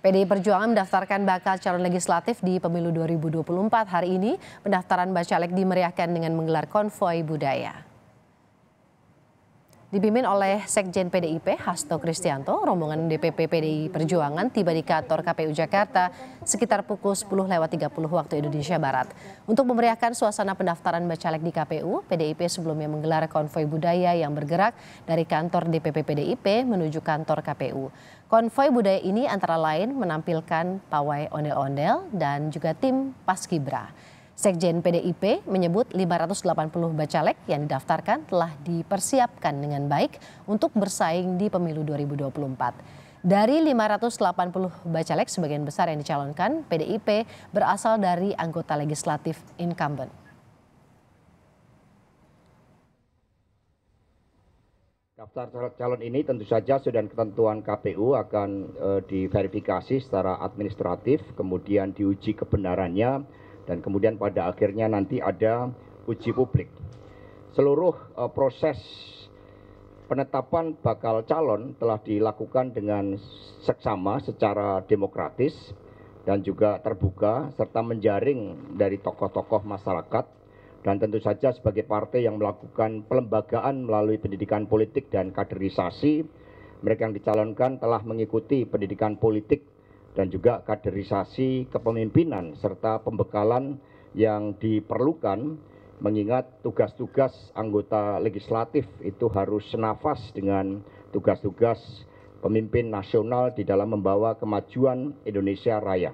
PDI Perjuangan mendaftarkan bakal calon legislatif di pemilu 2024. Hari ini pendaftaran bacalek dimeriahkan dengan menggelar konvoi budaya. Dipimpin oleh Sekjen PDIP Hasto Kristianto, rombongan DPP PDI Perjuangan tiba di kantor KPU Jakarta sekitar pukul 10.30 waktu Indonesia Barat. Untuk memeriahkan suasana pendaftaran bacalek di KPU, PDIP sebelumnya menggelar konvoi budaya yang bergerak dari kantor DPP PDIP menuju kantor KPU. Konvoi budaya ini antara lain menampilkan pawai ondel-ondel dan juga tim Paskibra. Sekjen PDIP menyebut 580 bacalek yang didaftarkan telah dipersiapkan dengan baik untuk bersaing di pemilu 2024. Dari 580 bacalek, sebagian besar yang dicalonkan PDIP berasal dari anggota legislatif incumbent. Daftar calon ini tentu saja sudah ketentuan KPU akan diverifikasi secara administratif, kemudian diuji kebenarannya, dan kemudian pada akhirnya nanti ada uji publik. Seluruh proses penetapan bakal calon telah dilakukan dengan seksama secara demokratis dan juga terbuka serta menjaring dari tokoh-tokoh masyarakat, dan tentu saja sebagai partai yang melakukan pelembagaan melalui pendidikan politik dan kaderisasi, mereka yang dicalonkan telah mengikuti pendidikan politik dan juga kaderisasi kepemimpinan serta pembekalan yang diperlukan, mengingat tugas-tugas anggota legislatif itu harus senafas dengan tugas-tugas pemimpin nasional di dalam membawa kemajuan Indonesia Raya.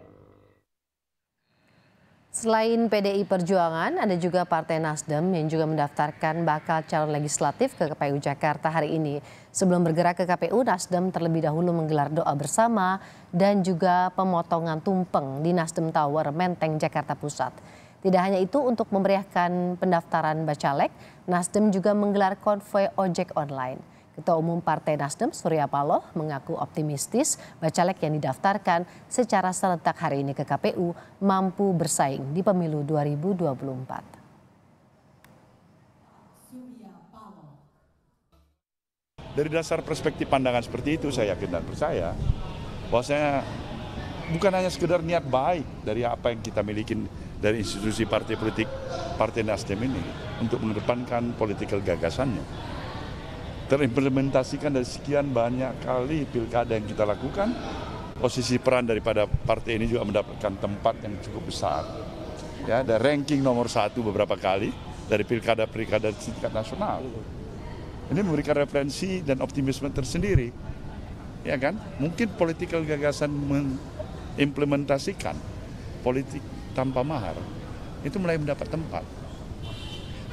Selain PDI Perjuangan, ada juga Partai Nasdem yang juga mendaftarkan bakal calon legislatif ke KPU Jakarta hari ini. Sebelum bergerak ke KPU, Nasdem terlebih dahulu menggelar doa bersama dan juga pemotongan tumpeng di Nasdem Tower, Menteng, Jakarta Pusat. Tidak hanya itu, untuk memeriahkan pendaftaran bacalek, Nasdem juga menggelar konvoi ojek online. Ketua Umum Partai Nasdem, Surya Paloh, mengaku optimistis bacalek yang didaftarkan secara serentak hari ini ke KPU mampu bersaing di pemilu 2024. Dari dasar perspektif pandangan seperti itu, saya yakin dan percaya bahwasanya bukan hanya sekedar niat baik dari apa yang kita miliki dari institusi partai politik Partai Nasdem ini untuk mengedepankan politikal gagasannya, terimplementasikan dari sekian banyak kali pilkada yang kita lakukan. Posisi peran daripada partai ini juga mendapatkan tempat yang cukup besar. Ya, ada ranking nomor 1 beberapa kali dari pilkada-pilkada tingkat nasional. Ini memberikan referensi dan optimisme tersendiri. Ya kan? Mungkin politikal gagasan mengimplementasikan politik tanpa mahar itu mulai mendapat tempat.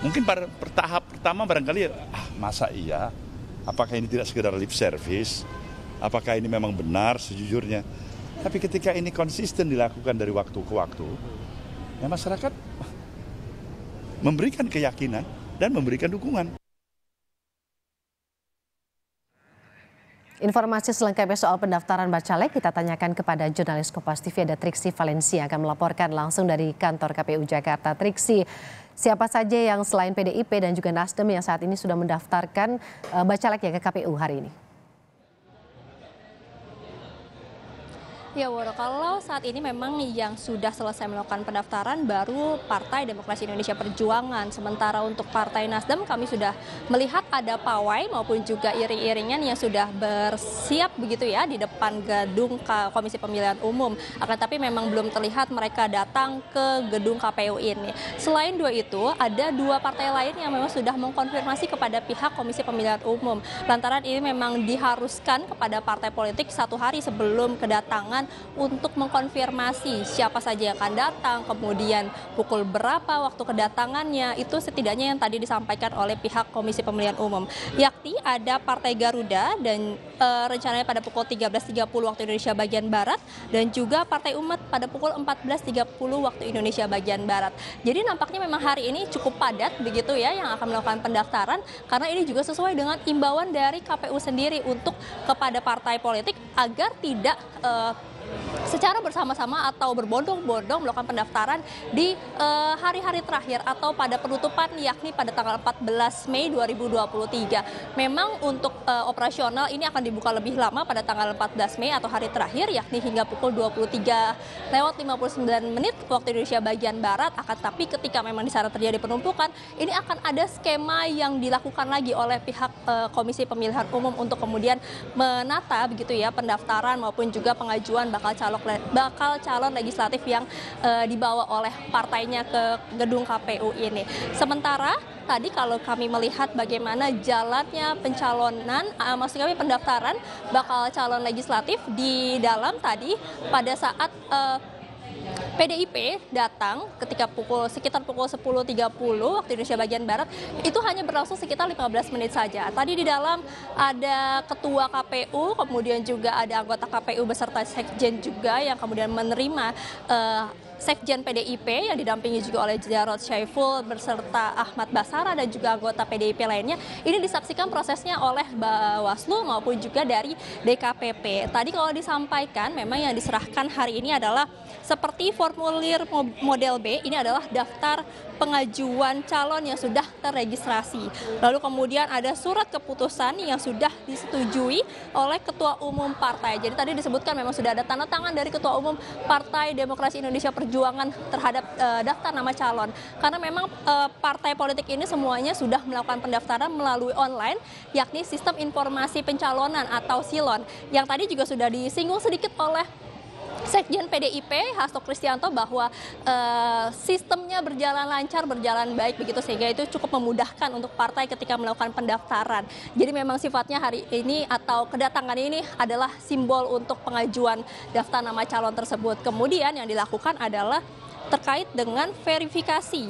Mungkin pada tahap pertama barangkali masa iya? Apakah ini tidak sekedar lip service? Apakah ini memang benar sejujurnya? Tapi ketika ini konsisten dilakukan dari waktu ke waktu, ya masyarakat memberikan keyakinan dan memberikan dukungan. Informasi selengkapnya soal pendaftaran bacalek kita tanyakan kepada jurnalis Kompas TV, ada Triksi Valencia yang akan melaporkan langsung dari kantor KPU Jakarta. Triksi, siapa saja yang selain PDIP dan juga Nasdem yang saat ini sudah mendaftarkan bacalek ya ke KPU hari ini? Ya, Woro, kalau saat ini memang yang sudah selesai melakukan pendaftaran baru Partai Demokrasi Indonesia Perjuangan. Sementara untuk Partai Nasdem kami sudah melihat ada pawai maupun juga iring-iringan yang sudah bersiap begitu ya di depan gedung Komisi Pemilihan Umum. Akan tapi memang belum terlihat mereka datang ke gedung KPU ini. Selain dua itu, ada dua partai lain yang memang sudah mengkonfirmasi kepada pihak Komisi Pemilihan Umum. Lantaran ini memang diharuskan kepada partai politik 1 hari sebelum kedatangan untuk mengkonfirmasi siapa saja yang akan datang, kemudian pukul berapa waktu kedatangannya, itu setidaknya yang tadi disampaikan oleh pihak Komisi Pemilihan Umum. Yakni ada Partai Garuda dan rencananya pada pukul 13.30 waktu Indonesia bagian Barat, dan juga Partai Umat pada pukul 14.30 waktu Indonesia bagian Barat. Jadi nampaknya memang hari ini cukup padat begitu ya yang akan melakukan pendaftaran, karena ini juga sesuai dengan imbauan dari KPU sendiri untuk kepada partai politik agar tidak secara bersama-sama atau berbondong-bondong melakukan pendaftaran di hari-hari terakhir atau pada penutupan yakni pada tanggal 14 Mei 2023. Memang untuk operasional ini akan dibuka lebih lama pada tanggal 14 Mei atau hari terakhir yakni hingga pukul 23:59 waktu Indonesia bagian Barat. Akan tapi ketika memang di sana terjadi penumpukan, ini akan ada skema yang dilakukan lagi oleh pihak Komisi Pemilihan Umum untuk kemudian menata begitu ya pendaftaran maupun juga pengajuan bakal calon legislatif yang dibawa oleh partainya ke gedung KPU ini. Sementara tadi kalau kami melihat bagaimana jalannya pencalonan, maksud kami pendaftaran bakal calon legislatif di dalam tadi pada saat PDIP datang ketika sekitar pukul 10.30 waktu Indonesia bagian Barat, itu hanya berlangsung sekitar 15 menit saja. Tadi di dalam ada ketua KPU, kemudian juga ada anggota KPU beserta sekjen juga yang kemudian menerima Sekjen PDIP yang didampingi juga oleh Jarod Syaiful beserta Ahmad Basara dan juga anggota PDIP lainnya. Ini disaksikan prosesnya oleh Bawaslu maupun juga dari DKPP. Tadi kalau disampaikan memang yang diserahkan hari ini adalah seperti formulir model B, ini adalah daftar pengajuan calon yang sudah terregistrasi. Lalu kemudian ada surat keputusan yang sudah disetujui oleh Ketua Umum Partai. Jadi tadi disebutkan memang sudah ada tanda tangan dari Ketua Umum Partai Demokrasi Indonesia Perjuangan terhadap daftar nama calon. Karena memang partai politik ini semuanya sudah melakukan pendaftaran melalui online, yakni Sistem Informasi Pencalonan atau SILON. Yang tadi juga sudah disinggung sedikit oleh Sekjen PDIP Hasto Kristianto bahwa sistemnya berjalan lancar, berjalan baik begitu sehingga itu cukup memudahkan untuk partai ketika melakukan pendaftaran. Jadi memang sifatnya hari ini atau kedatangan ini adalah simbol untuk pengajuan daftar nama calon tersebut. Kemudian yang dilakukan adalah terkait dengan verifikasi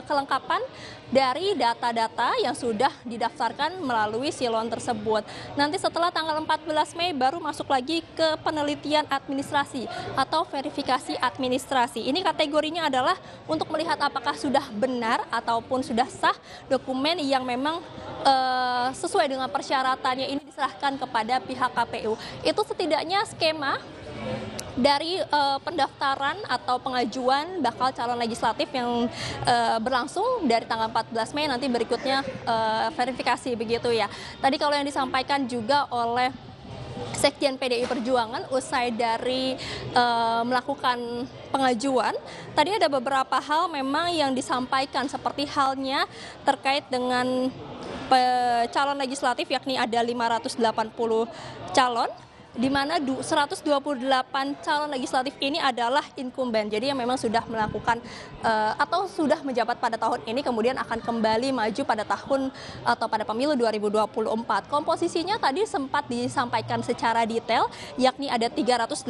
kelengkapan dari data-data yang sudah didaftarkan melalui silon tersebut. Nanti setelah tanggal 14 Mei baru masuk lagi ke penelitian administrasi atau verifikasi administrasi. Ini kategorinya adalah untuk melihat apakah sudah benar ataupun sudah sah dokumen yang memang sesuai dengan persyaratannya ini diserahkan kepada pihak KPU. Itu setidaknya skema dari pendaftaran atau pengajuan bakal calon legislatif yang berlangsung dari tanggal 14 Mei nanti berikutnya verifikasi begitu ya. Tadi kalau yang disampaikan juga oleh Sekjen PDI Perjuangan usai dari melakukan pengajuan, tadi ada beberapa hal memang yang disampaikan seperti halnya terkait dengan calon legislatif yakni ada 580 calon, di mana 128 calon legislatif ini adalah incumbent. Jadi yang memang sudah melakukan atau sudah menjabat pada tahun ini kemudian akan kembali maju pada tahun atau pada pemilu 2024. Komposisinya tadi sempat disampaikan secara detail, yakni ada 380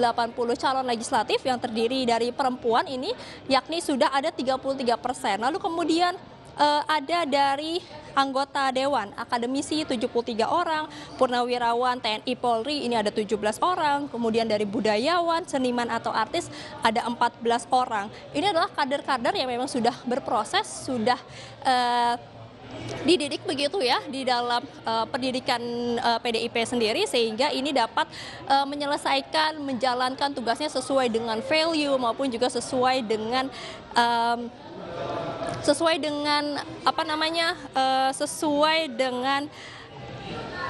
calon legislatif yang terdiri dari perempuan ini, yakni sudah ada 33%. Lalu kemudian ada dari anggota Dewan Akademisi 73 orang, Purnawirawan TNI Polri ini ada 17 orang, kemudian dari budayawan, seniman atau artis ada 14 orang. Ini adalah kader-kader yang memang sudah berproses, sudah dididik begitu ya di dalam pendidikan PDIP sendiri sehingga ini dapat menyelesaikan, menjalankan tugasnya sesuai dengan value maupun juga sesuai dengan sesuai dengan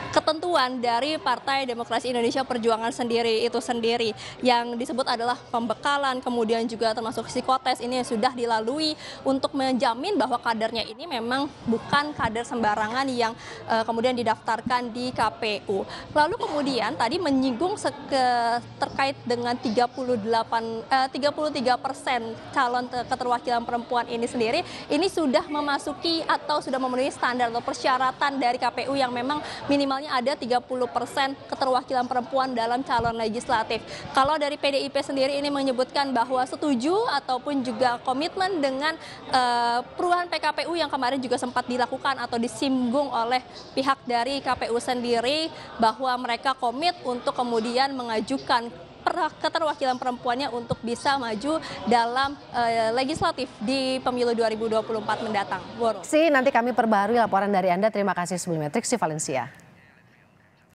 ketentuan dari Partai Demokrasi Indonesia Perjuangan itu sendiri yang disebut adalah pembekalan, kemudian juga termasuk psikotes ini yang sudah dilalui untuk menjamin bahwa kadernya ini memang bukan kader sembarangan yang kemudian didaftarkan di KPU. Lalu kemudian tadi menyinggung terkait dengan 33% calon keterwakilan perempuan ini sendiri, ini sudah memasuki atau sudah memenuhi standar atau persyaratan dari KPU yang memang minimal ada 30% keterwakilan perempuan dalam calon legislatif. Kalau dari PDIP sendiri ini menyebutkan bahwa setuju ataupun juga komitmen dengan perubahan PKPU yang kemarin juga sempat dilakukan atau disinggung oleh pihak dari KPU sendiri bahwa mereka komit untuk kemudian mengajukan keterwakilan perempuannya untuk bisa maju dalam legislatif di pemilu 2024 mendatang. Nanti kami perbarui laporan dari Anda. Terima kasih sebelumnya. Triksi Valencia.